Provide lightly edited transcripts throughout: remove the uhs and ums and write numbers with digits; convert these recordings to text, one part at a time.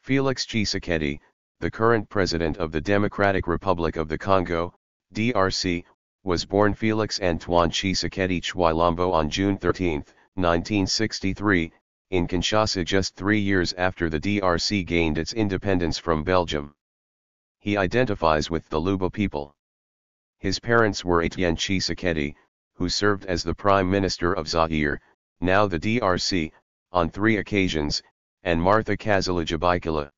Félix Tshisekedi, the current president of the Democratic Republic of the Congo, DRC, was born Félix Antoine Tshisekedi Tshilombo on June 13, 1963, in Kinshasa just 3 years after the DRC gained its independence from Belgium. He identifies with the Luba people. His parents were Étienne Tshisekedi, who served as the Prime Minister of Zaire, now the DRC, on 3 occasions, and Marthe Kasalu Jibikila.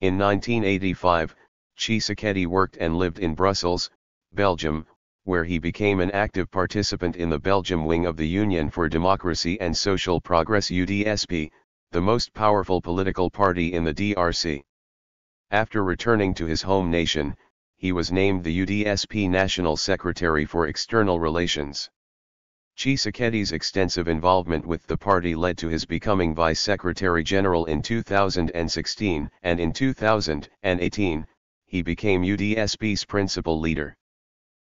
In 1985, Tshisekedi worked and lived in Brussels, Belgium, where he became an active participant in the Belgium wing of the Union for Democracy and Social Progress UDSP, the most powerful political party in the DRC. After returning to his home nation, he was named the UDSP National Secretary for External Relations. Tshisekedi's extensive involvement with the party led to his becoming Vice Secretary General in 2016, and in 2018, he became UDSP's principal leader.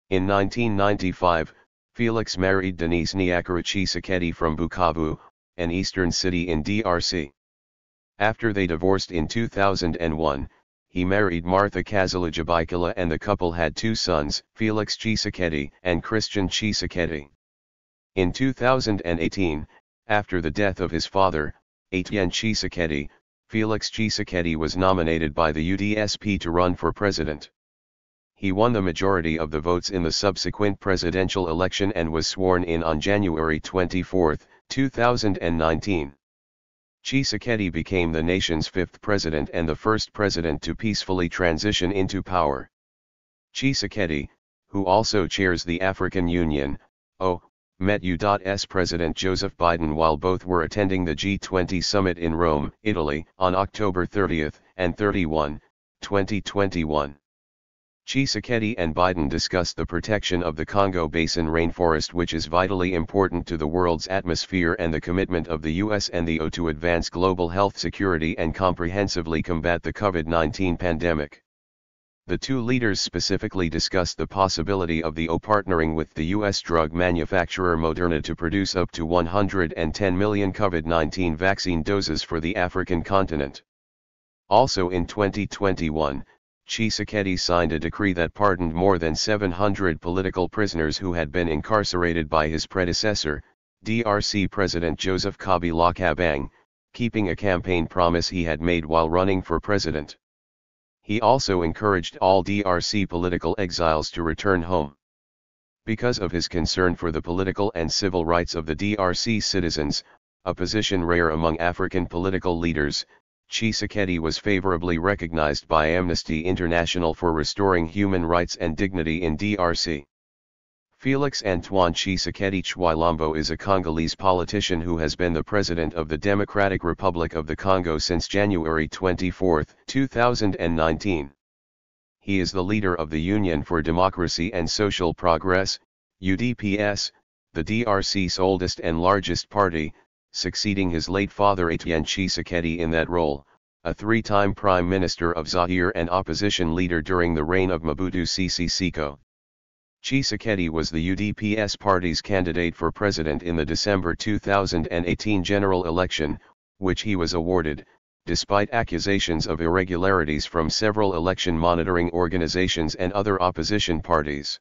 In 1995, Félix married Denise Niakara Tshisekedi from Bukavu, an eastern city in DRC. After they divorced in 2001, he married Marthe Kasalu Jibikila and the couple had 2 sons, Félix Tshisekedi and Christian Tshisekedi. In 2018, after the death of his father, Étienne Tshisekedi, Félix Tshisekedi was nominated by the UDSP to run for president. He won the majority of the votes in the subsequent presidential election and was sworn in on January 24, 2019. Tshisekedi became the nation's 5th president and the first president to peacefully transition into power. Tshisekedi, who also chairs the African Union, met U.S. President Joseph Biden while both were attending the G20 summit in Rome, Italy, on October 30 and 31, 2021. Tshisekedi and Biden discussed the protection of the Congo Basin rainforest, which is vitally important to the world's atmosphere, and the commitment of the U.S. and the EU to advance global health security and comprehensively combat the COVID-19 pandemic. The 2 leaders specifically discussed the possibility of the EU partnering with the U.S. drug manufacturer Moderna to produce up to 110 million COVID-19 vaccine doses for the African continent. Also in 2021, Tshisekedi signed a decree that pardoned more than 700 political prisoners who had been incarcerated by his predecessor, DRC President Joseph Kabila, keeping a campaign promise he had made while running for president. He also encouraged all DRC political exiles to return home. Because of his concern for the political and civil rights of the DRC citizens, a position rare among African political leaders, Tshisekedi was favorably recognized by Amnesty International for restoring human rights and dignity in DRC. Félix Antoine Tshisekedi Tshilombo is a Congolese politician who has been the president of the Democratic Republic of the Congo since January 24, 2019. He is the leader of the Union for Democracy and Social Progress, UDPS, the DRC's oldest and largest party, succeeding his late father Étienne Tshisekedi in that role, a 3-time Prime Minister of Zaire and opposition leader during the reign of Mobutu Sese Seko. Tshisekedi was the UDPS party's candidate for president in the December 2018 general election, which he was awarded, despite accusations of irregularities from several election monitoring organizations and other opposition parties.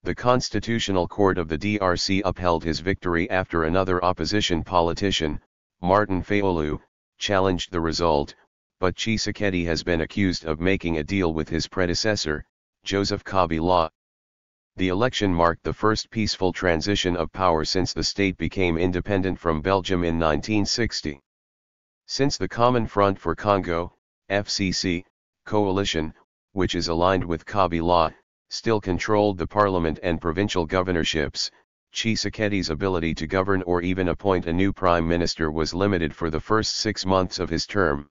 The Constitutional Court of the DRC upheld his victory after another opposition politician, Martin Fayulu, challenged the result, but Tshisekedi has been accused of making a deal with his predecessor, Joseph Kabila. The election marked the first peaceful transition of power since the state became independent from Belgium in 1960. Since the Common Front for Congo, FCC, coalition, which is aligned with Kabila, still controlled the parliament and provincial governorships, Tshisekedi's ability to govern or even appoint a new prime minister was limited for the first 6 months of his term.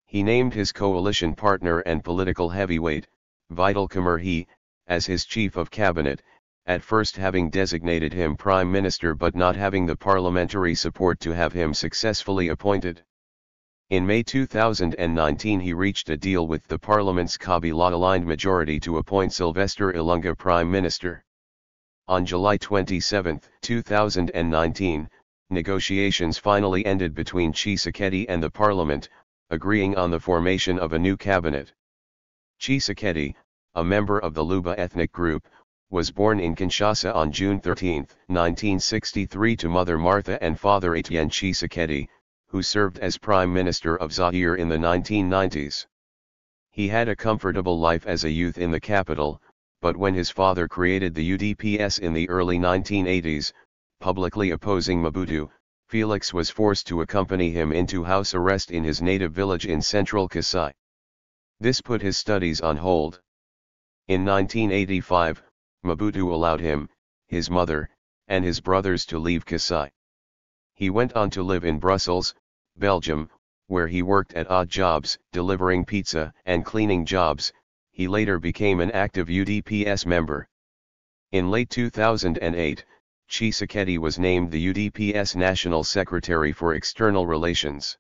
He named his coalition partner and political heavyweight, Vital Kamerhe, as his chief of cabinet, at first having designated him prime minister but not having the parliamentary support to have him successfully appointed. In May 2019 he reached a deal with the parliament's Kabila-aligned majority to appoint Sylvestre Ilunga prime minister. On July 27, 2019, negotiations finally ended between Tshisekedi and the parliament, agreeing on the formation of a new cabinet. Tshisekedi, a member of the Luba ethnic group, was born in Kinshasa on June 13, 1963 to mother Marthe and father Étienne Tshisekedi, who served as Prime Minister of Zaire in the 1990s. He had a comfortable life as a youth in the capital, but when his father created the UDPS in the early 1980s, publicly opposing Mobutu, Felix was forced to accompany him into house arrest in his native village in central Kasai. This put his studies on hold. In 1985, Mobutu allowed him, his mother, and his brothers to leave Kasai. He went on to live in Brussels, Belgium, where he worked at odd jobs, delivering pizza and cleaning jobs. He later became an active UDPS member. In late 2008, Tshisekedi was named the UDPS National Secretary for External Relations.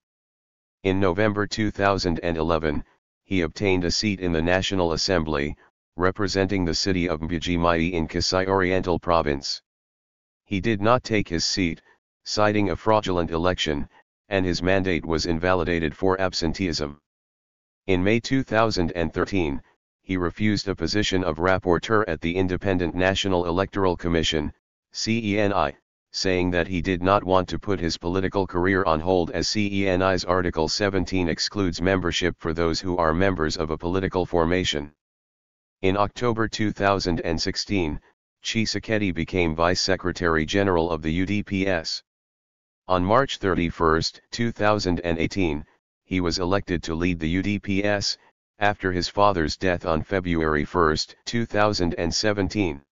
In November 2011, he obtained a seat in the National Assembly, representing the city of Mbuji-Mayi in Kasai Oriental Province. He did not take his seat, citing a fraudulent election, and his mandate was invalidated for absenteeism. In May 2013, he refused a position of rapporteur at the Independent National Electoral Commission, CENI, saying that he did not want to put his political career on hold as CENI's Article 17 excludes membership for those who are members of a political formation. In October 2016, Tshisekedi became Vice Secretary General of the UDPS. On March 31, 2018, he was elected to lead the UDPS, after his father's death on February 1, 2017.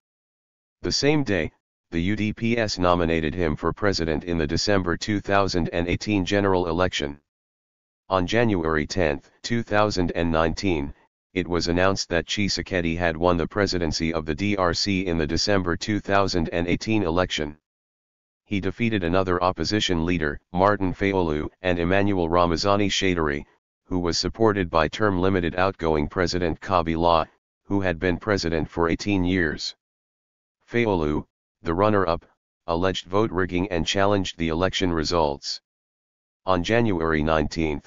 The same day, the UDPS nominated him for president in the December 2018 general election. On January 10, 2019, it was announced that Tshisekedi had won the presidency of the DRC in the December 2018 election. He defeated another opposition leader, Martin Fayulu, and Emmanuel Ramazani Shadari, who was supported by term-limited outgoing President Kabila, who had been president for 18 years. Fayulu, the runner-up, alleged vote rigging and challenged the election results. On January 19,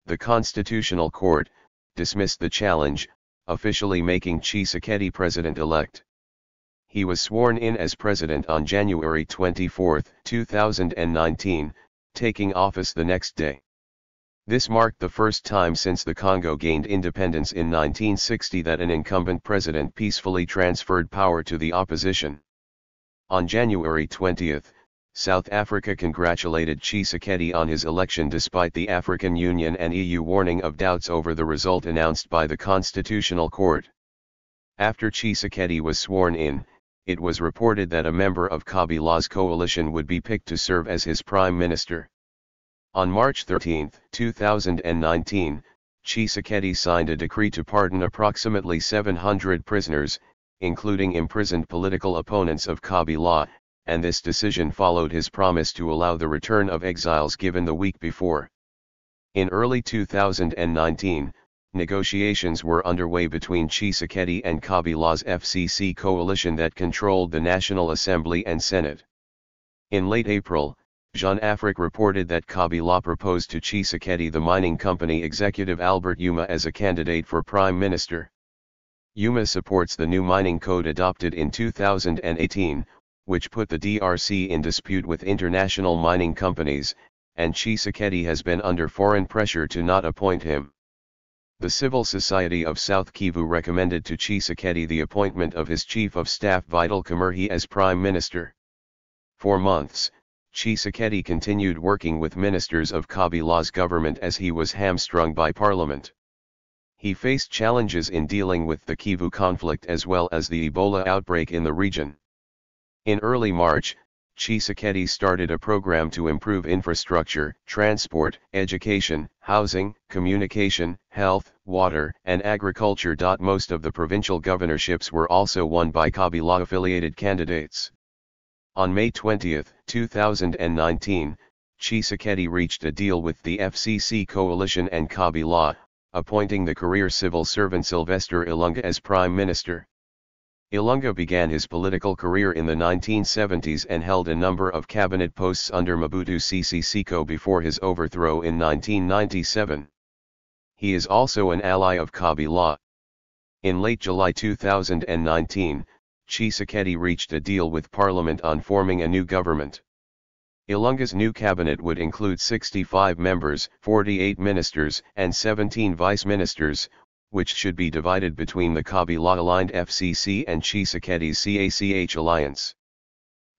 the Constitutional Court dismissed the challenge, officially making Tshisekedi president-elect. He was sworn in as president on January 24, 2019, taking office the next day. This marked the first time since the Congo gained independence in 1960 that an incumbent president peacefully transferred power to the opposition. On January 20, South Africa congratulated Tshisekedi on his election despite the African Union and EU warning of doubts over the result announced by the Constitutional Court. After Tshisekedi was sworn in, it was reported that a member of Kabila's coalition would be picked to serve as his prime minister. On March 13, 2019, Tshisekedi signed a decree to pardon approximately 700 prisoners, including imprisoned political opponents of Kabila, and this decision followed his promise to allow the return of exiles given the week before. In early 2019, negotiations were underway between Tshisekedi and Kabila's FCC coalition that controlled the National Assembly and Senate. In late April, Jeune Afrique reported that Kabila proposed to Tshisekedi the mining company executive Albert Yuma as a candidate for prime minister. Yuma supports the new mining code adopted in 2018, which put the DRC in dispute with international mining companies, and Tshisekedi has been under foreign pressure to not appoint him. The Civil Society of South Kivu recommended to Tshisekedi the appointment of his chief of staff Vital Kamerhe as prime minister. For months, Tshisekedi continued working with ministers of Kabila's government as he was hamstrung by parliament. He faced challenges in dealing with the Kivu conflict as well as the Ebola outbreak in the region. In early March, Tshisekedi started a program to improve infrastructure, transport, education, housing, communication, health, water, and agriculture. Most of the provincial governorships were also won by Kabila-affiliated candidates. On May 20, 2019, Tshisekedi reached a deal with the FCC coalition and Kabila, appointing the career civil servant Sylvestre Ilunga as prime minister. Ilunga began his political career in the 1970s and held a number of cabinet posts under Mobutu Sese Seko before his overthrow in 1997. He is also an ally of Kabila. In late July 2019, Tshisekedi reached a deal with Parliament on forming a new government. Ilunga's new cabinet would include 65 members, 48 ministers, and 17 vice-ministers, which should be divided between the Kabila-aligned FCC and Tshisekedi's CACH alliance.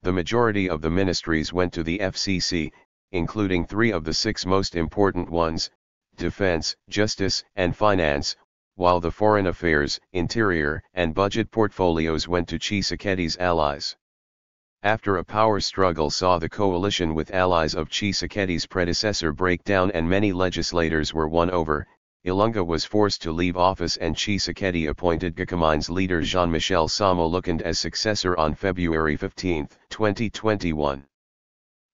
The majority of the ministries went to the FCC, including 3 of the 6 most important ones, Defense, Justice, and Finance, while the Foreign Affairs, Interior, and Budget portfolios went to Tshisekedi's allies. After a power struggle saw the coalition with allies of Tshisekedi's predecessor break down and many legislators were won over, Ilunga was forced to leave office and Tshisekedi appointed Gakamin's leader Jean-Michel Sama-Lukonde as successor on February 15, 2021.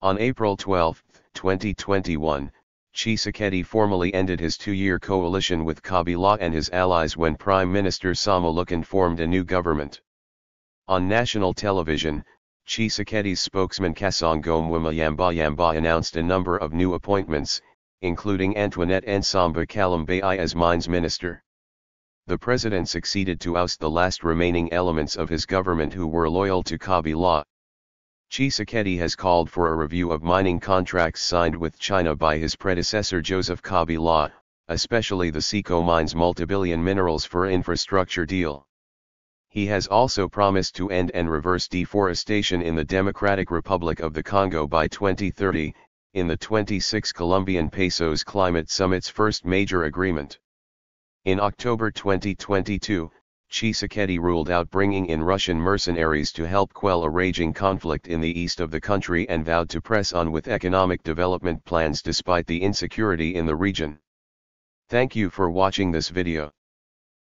On April 12, 2021, Tshisekedi formally ended his 2-year coalition with Kabila and his allies when Prime Minister Sama-Lukonde formed a new government. On national television, Tshisekedi's spokesman Kasongo Mwamba announced a number of new appointments, including Antoinette Nsamba Kalambe as mines minister. The president succeeded to oust the last remaining elements of his government who were loyal to Kabila. Tshisekedi has called for a review of mining contracts signed with China by his predecessor Joseph Kabila, especially the Siko Mines multibillion minerals for infrastructure deal. He has also promised to end and reverse deforestation in the Democratic Republic of the Congo by 2030, in the 26 Colombian pesos climate summit's first major agreement. In October 2022, Tshisekedi ruled out bringing in Russian mercenaries to help quell a raging conflict in the east of the country and vowed to press on with economic development plans despite the insecurity in the region. Thank you for watching this video.